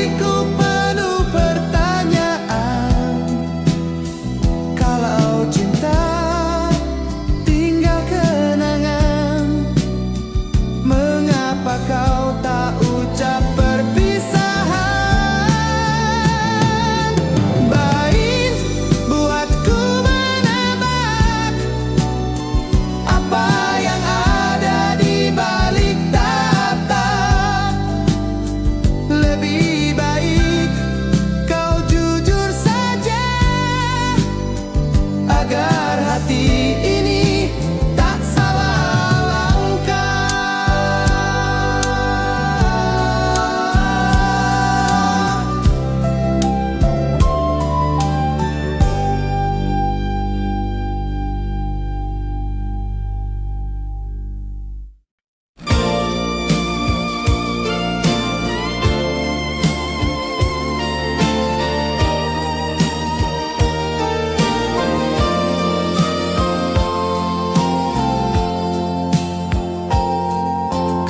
hatiku penuh pertanyaan. Kalau cinta tinggal kenangan, mengapa kau tak ucap perpisahan? Baik buatku menebak apa yang ada di balik tatap. Lebih baik kau jujur saja, agar hati ini tak salah langkah.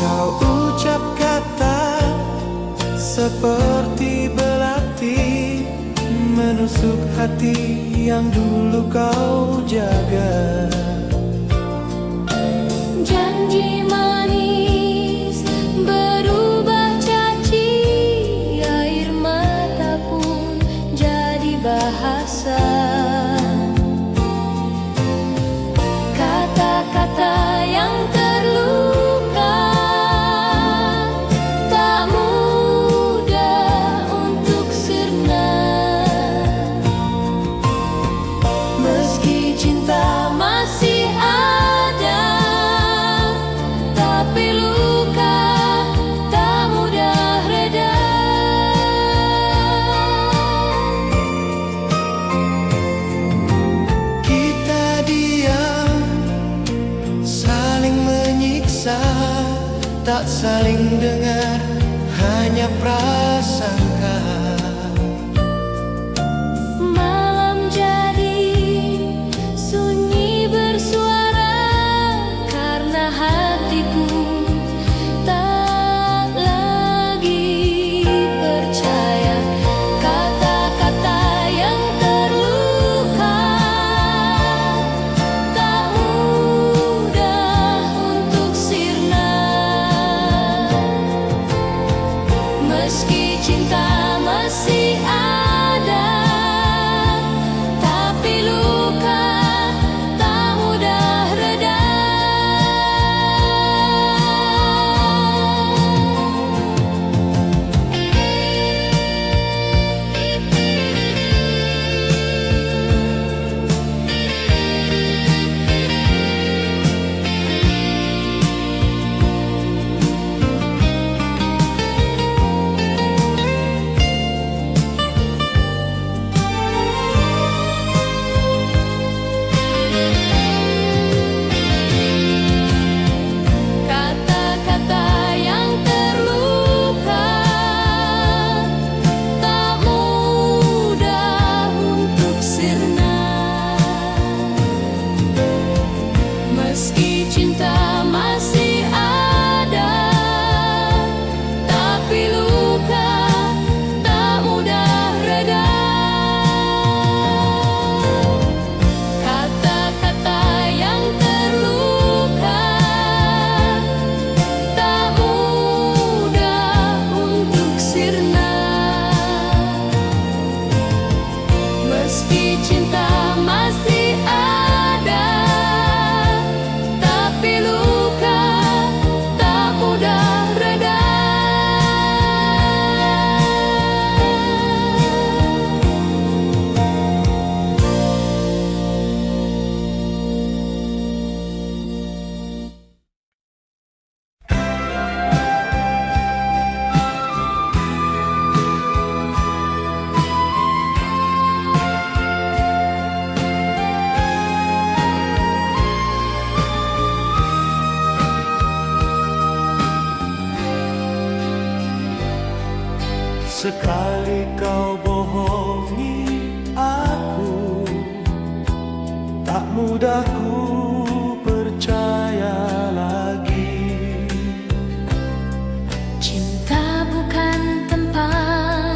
Kau ucap kata seperti belati, menusuk hati yang dulu kau jaga. Janji manis berubah caci, air mata pun jadi bahasa. Kata-kata yang terluka tak mudah untuk sirna. Meski cinta masih ada, tapi luka tak mudah reda. Kita diam, saling menyiksa, tak saling dengar, hanya prasangka. Malam jadi sunyi bersuara, karena hatiku tak lagi percaya. Kata-kata yang terluka tak mudah untuk sirna. Meski cinta masih ada, tapi luka tak mudah reda. Kata-kata yang terluka tak mudah untuk sirna. Meski cinta masih ada, tapi luka tak mudah reda. Kata-kata yang terluka tak mudah untuk sirna. Meski cinta masih ada, tapi luka tak mudah reda. Sekali kau bohongi aku, tak mudah ku percaya lagi. Cinta bukan tempat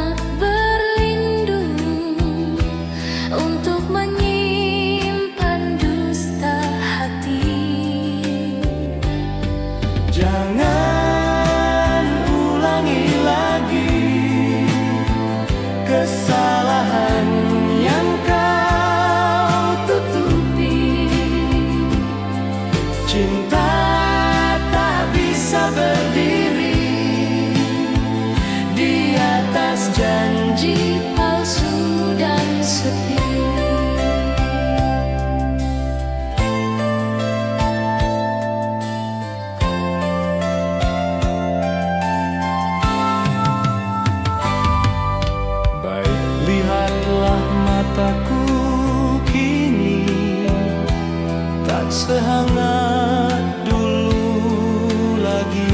janji palsu dan sepi. Baik, lihatlah mataku kini tak sehangat dulu lagi.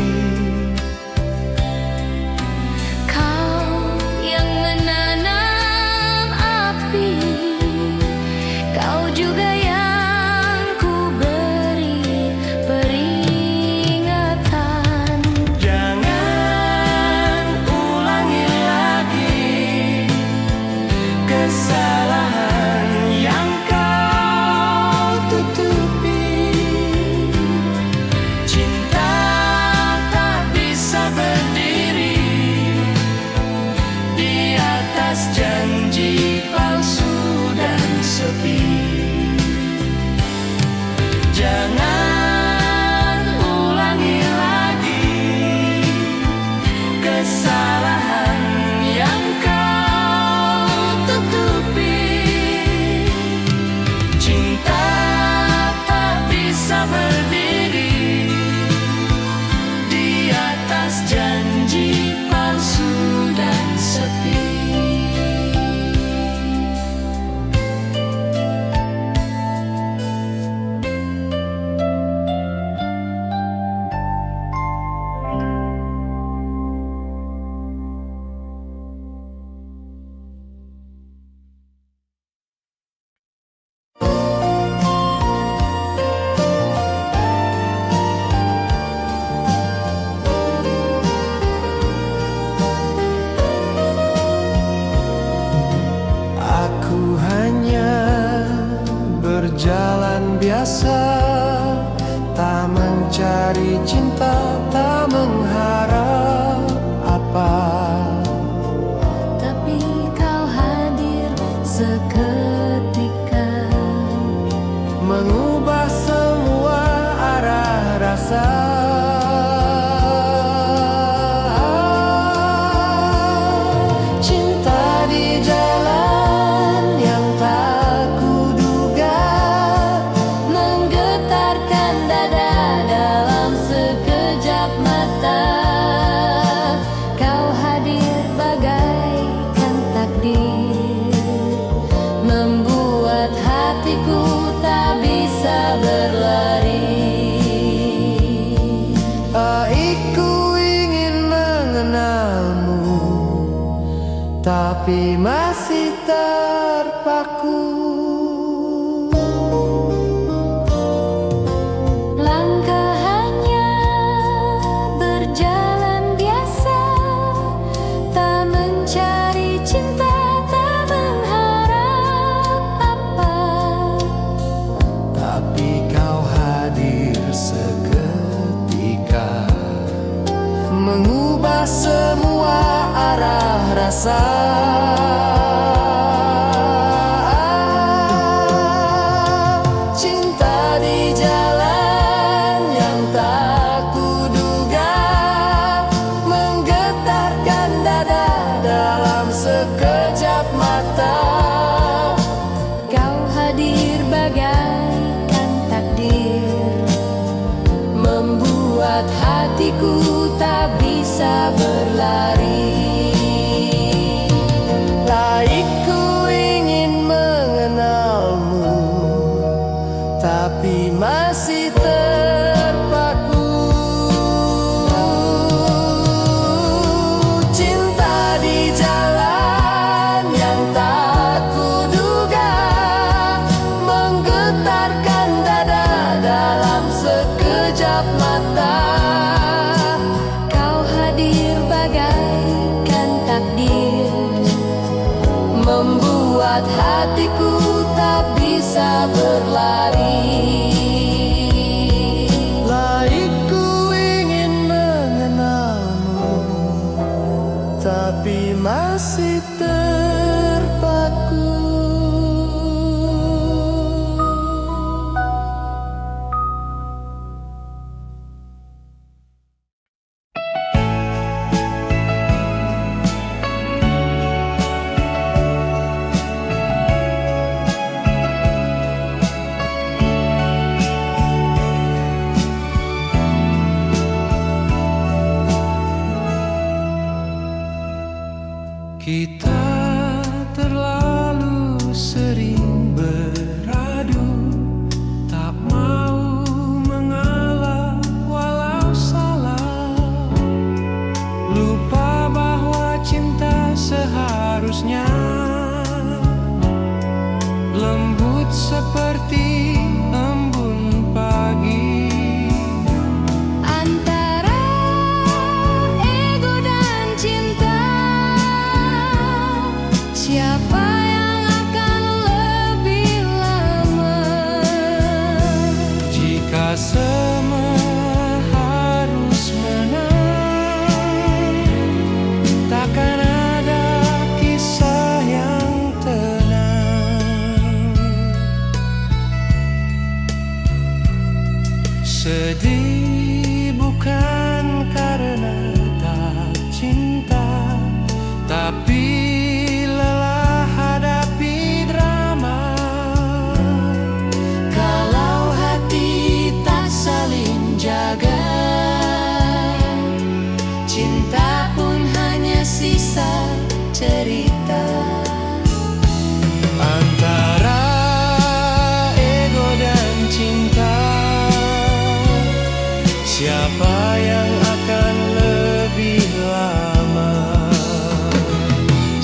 Kau yang menanam api, kau juga yang ku beri peringatan. Jangan ulangi lagi kesalahan yang kau tutupi. Cinta tak bisa berdiri di atas janji palsu dan sepi. Jangan ulangi lagi kesalahan yang kau tutupi. Cinta tak bisa berdiri di atas janji palsu dan sepi. Aku hanya berjalan biasa, tak mencari cinta, tak mengharap apa. Tapi kau hadir seketika, Mengubah semua arah rasa. Cinta di jalan yang tak kuduga, menggetarkan dada dalam sekejap mata. Kau hadir bagaikan takdir, membuat hatiku tak bisa berlari. Aku ingin mengenalmu, tapi masih terpaku. Langkah hanya berjalan biasa, tak mencari cinta, tak mengharap apa. Tapi kau hadir seketika, mengubah semua arah rasa. Cinta di jalan yang tak kuduga, menggetarkan dada dalam sekejap mata. Kau hadir bagaikan takdir, membuat hatiku tak bisa berlari. Laiku ingin mengenalmu, tapi masih terpaku. Cinta di jalan yang tak kuduga, menggetarkan dada dalam sekejap mata. Kau hadir bagaikan takdir, membuat hatiku tak bisa berlari. Laiku ingin mengenalmu, tapi masih terpaku. Kita terlalu sering beradu, tak mau mengalah walau salah. Lupa bahwa cinta seharusnya lembut seperti embun pagi. Antara ego dan cinta, siapa yang akan lebih lama? Jika semua harus menang, takkan ada kisah yang tenang. Sedih bukan karena tak cinta, tapi lelah hadapi drama. Kalau hati tak saling jaga, cinta pun hanya sisa cerita. Antara ego dan cinta, siapa yang akan lebih lama?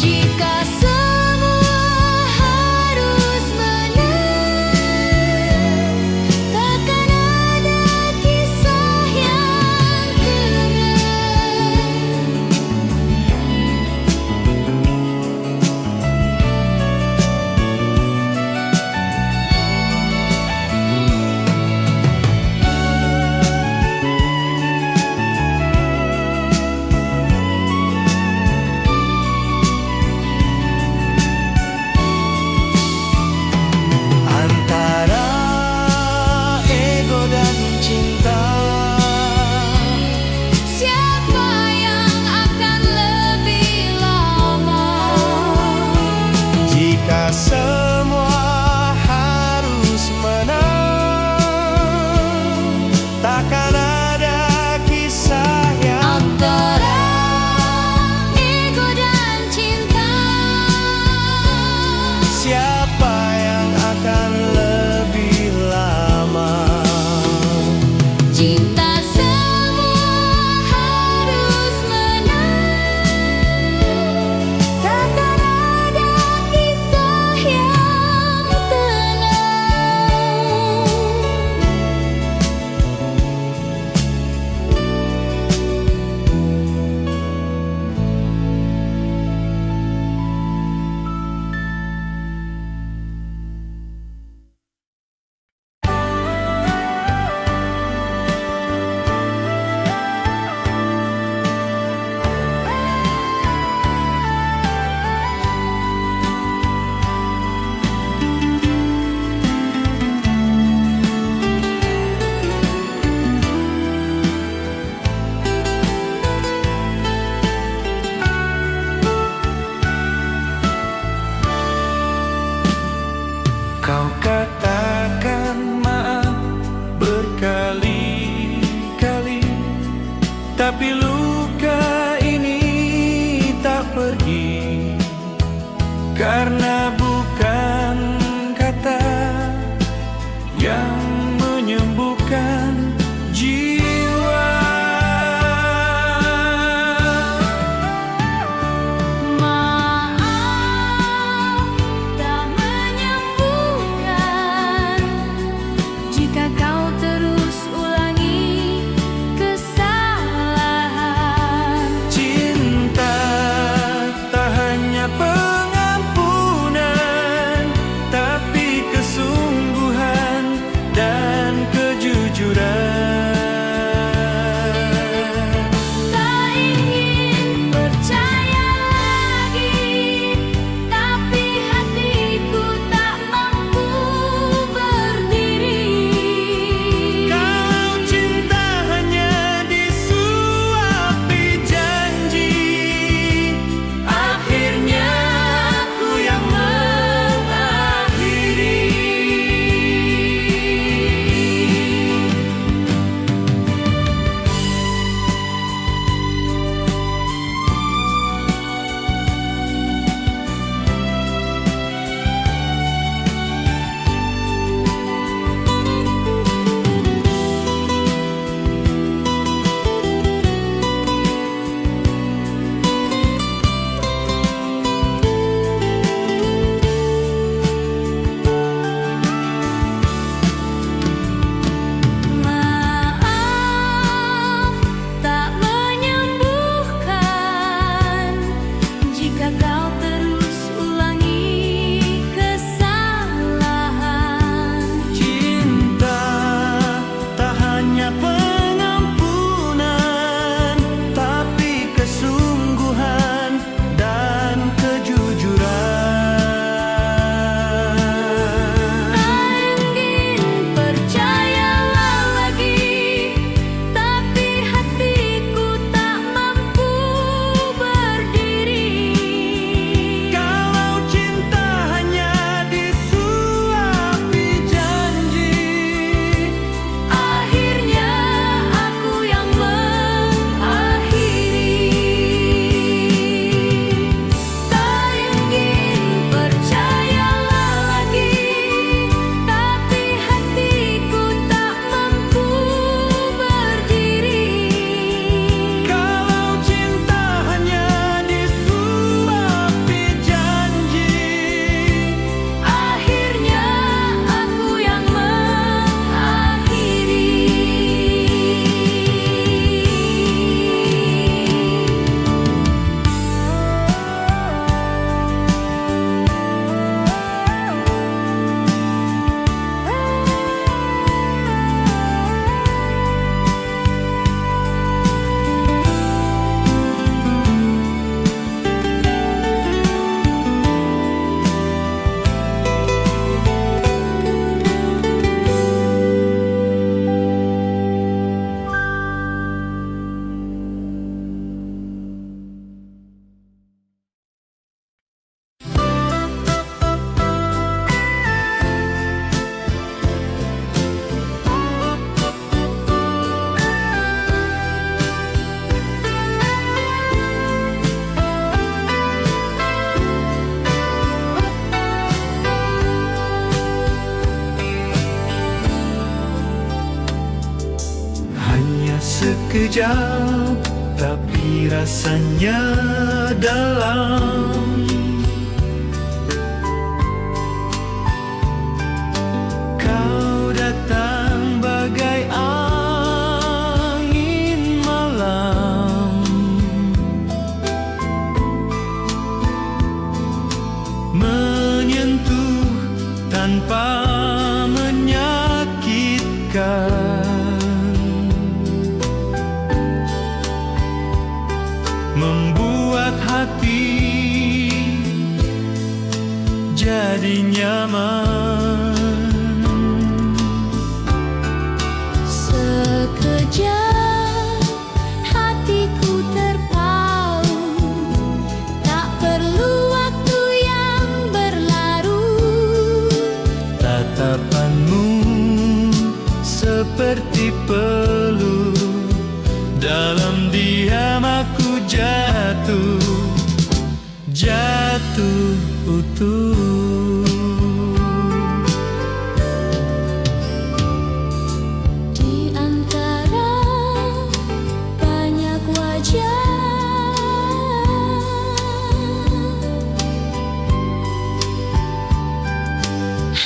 Jika semua harus menang, takkan ada kisah yang tenang. Antara ego dan cinta, Siapa yang akan lebih lama? jika semua harus menang, takkan ada kisah yang Antara ego dan cinta, siapa yang akan lebih lama? cinta semua harus menang, takkan ada kisah yang tenang. Kau katakan maaf berkali-kali, tapi luka ini tak pergi, karena bukan kata yang menyembuhkan jiwa. Maaf tak menyembuhkan jika kau terus ulangi kesalahan. Cinta tak hanya pengampunan, jauh, tapi rasanya dalam. Kau datang bagai angin malam, menyentuh tanpa menyakitkan, membuat hati jadi nyaman. Sekejap hatiku terpaut, tak perlu waktu yang berlarut. Tatapanmu seperti peluru, dalam diam aku jatuh, jatuh utuh. Di antara banyak wajah,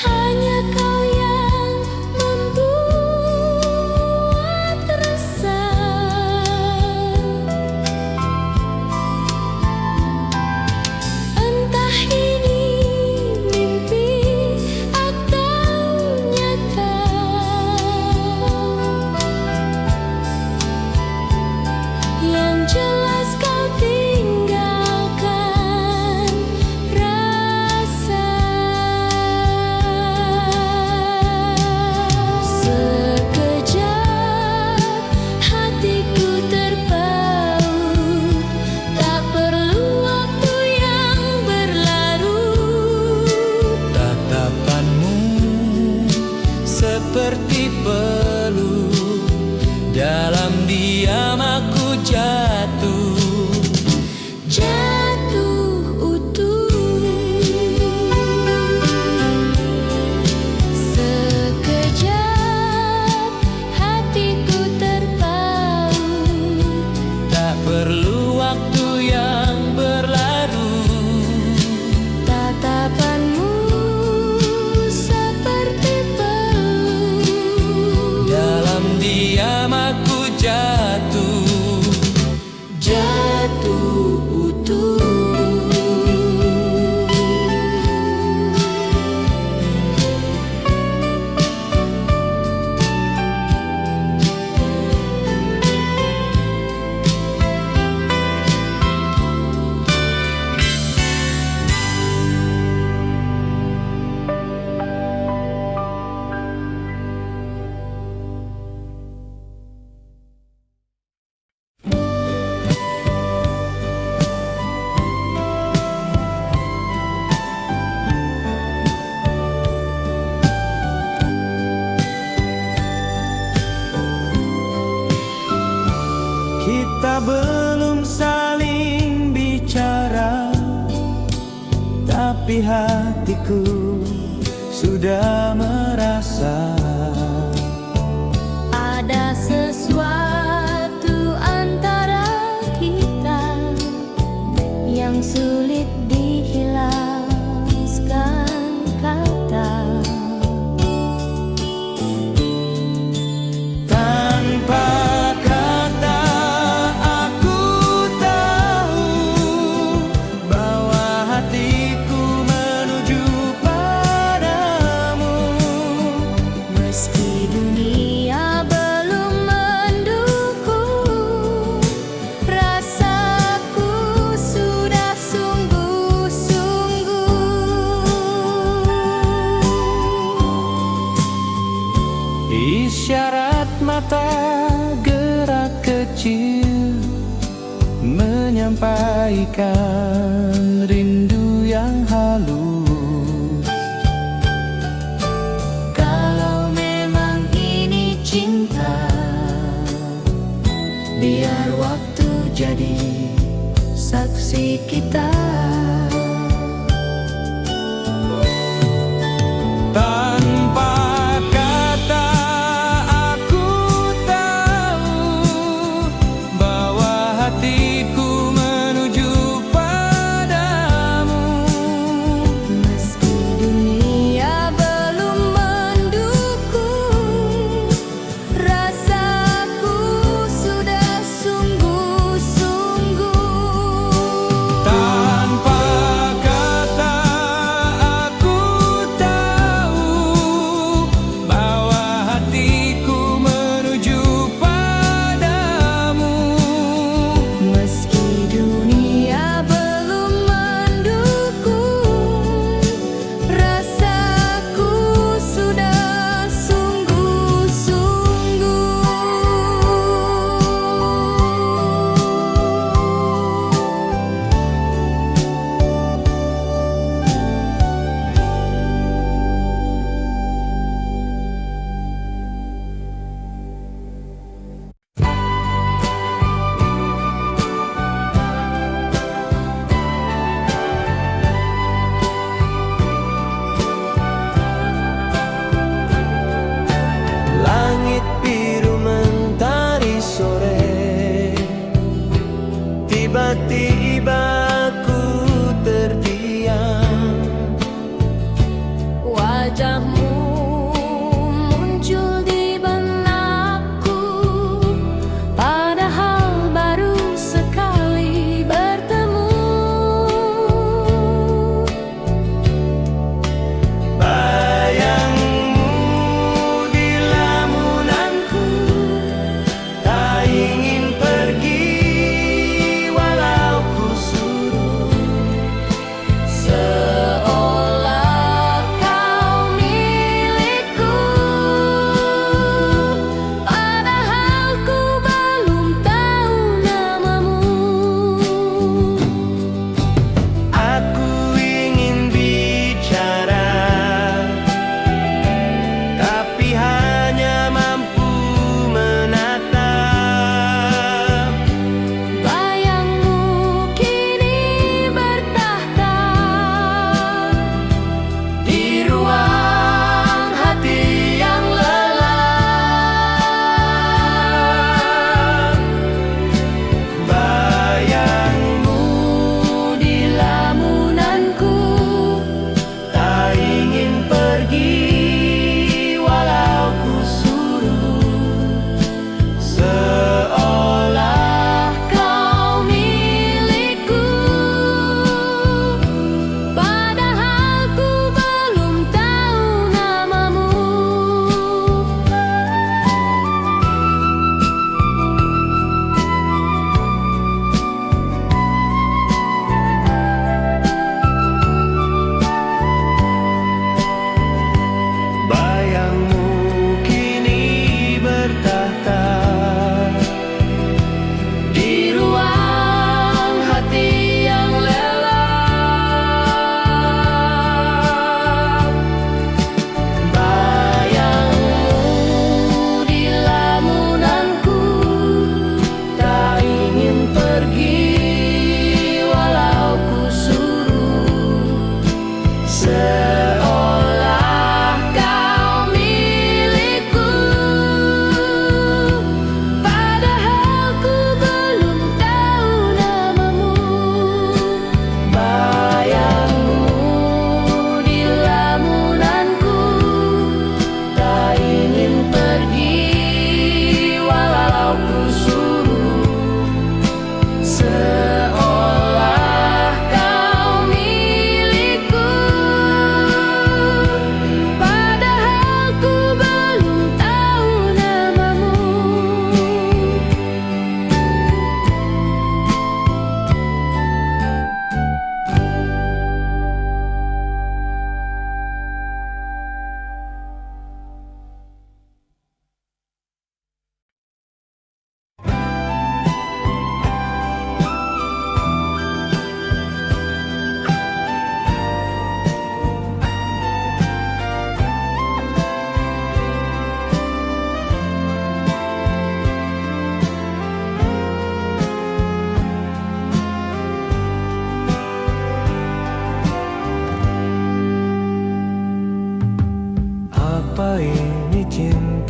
hanya kau yang membuat resah. Entah ini mimpi atau nyata, yang jelas kau tinggalkan rasa. Sekejap hatiku terpaut, tak perlu waktu yang berlarut. Tatapanmu seperti peluru, dalam diam aku jatuh, Jatuh utuh. Sekejap hatiku terpaut, tak perlu waktu yang berlarut. tatapanmu seperti peluru, Dalam diam aku jatuh, jatuh utuh. kita belum saling bicara, tapi hatiku sudah merasa Ada sesuatu antara kita yang sulit dijelaskan kata. tanpa kata. Aku tahu bahwa hatiku menuju padamu, Meski dunia belum mendukung, rasaku sudah sungguh-sungguh. isyarat mata, gerak kecil menyampaikan rindu yang halus. Kalau memang ini cinta, biar waktu jadi saksi kita. Tanpa kata aku tahu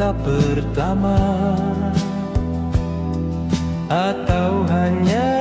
tatap pertama, atau hanya